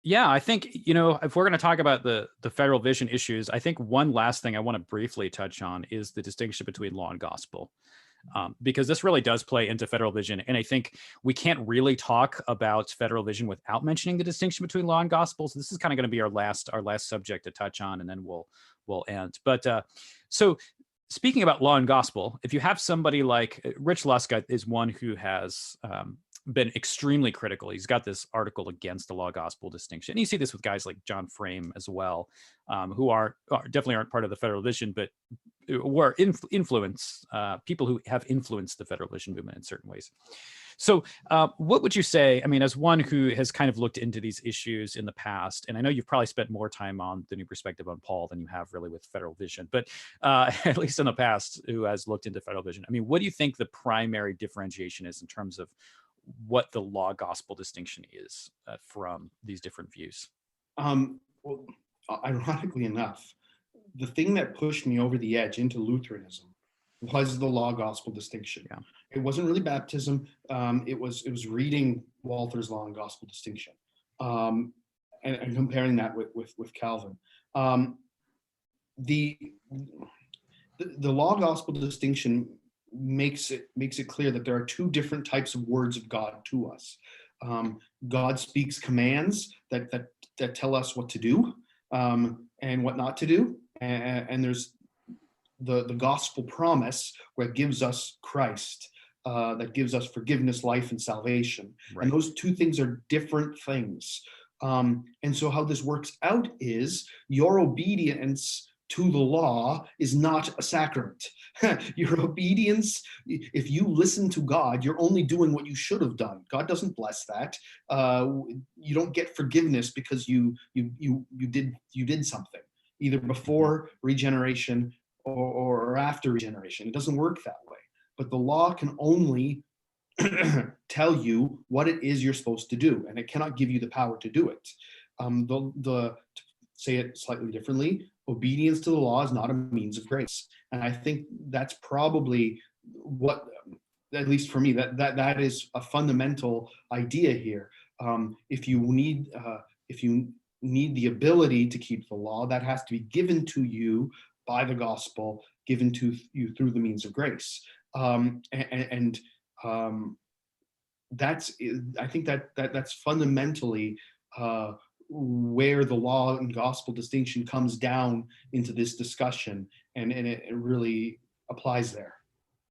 Yeah, I think, if we're going to talk about the federal vision issues, I think one last thing I want to briefly touch on is the distinction between law and gospel. Because this really does play into federal vision. And I think we can't really talk about federal vision without mentioning the distinction between law and gospel. So this is kind of going to be our last subject to touch on, and then we'll end. But so speaking about law and gospel, if you have somebody like Rich Luska is one who has been extremely critical. He's got this article against the law gospel distinction. And you see this with guys like John Frame as well, who definitely aren't part of the federal vision, but were influence people who have influenced the federal vision movement in certain ways. So what would you say, I mean, as one who has kind of looked into these issues in the past, and I know you've probably spent more time on the New Perspective on Paul than you have really with federal vision, but at least in the past, who has looked into federal vision, I mean, what do you think the primary differentiation is in terms of what the law gospel distinction is from these different views? Well, ironically enough, the thing that pushed me over the edge into Lutheranism was the law gospel distinction. Yeah. It wasn't really baptism. It was reading Walther's law and gospel distinction, and comparing that with Calvin. The law gospel distinction makes it clear that there are two different types of words of God to us. God speaks commands that tell us what to do and what not to do, and there's the gospel promise where it gives us Christ, that gives us forgiveness, life, and salvation. Right. And those two things are different things. And so how this works out is your obedience to the law is not a sacrament. Your obedience, if you listen to God, you're only doing what you should have done. God doesn't bless that. You don't get forgiveness because you did something, either before regeneration or after regeneration. It doesn't work that way. But the law can only tell you what it is you're supposed to do, and it cannot give you the power to do it. To say it slightly differently, obedience to the law is not a means of grace. And I think that's probably what, at least for me, that is a fundamental idea here. If you need the ability to keep the law, that has to be given to you by the gospel, given to you through the means of grace. That's, I think that's fundamentally where the law and gospel distinction comes down into this discussion, and it really applies there.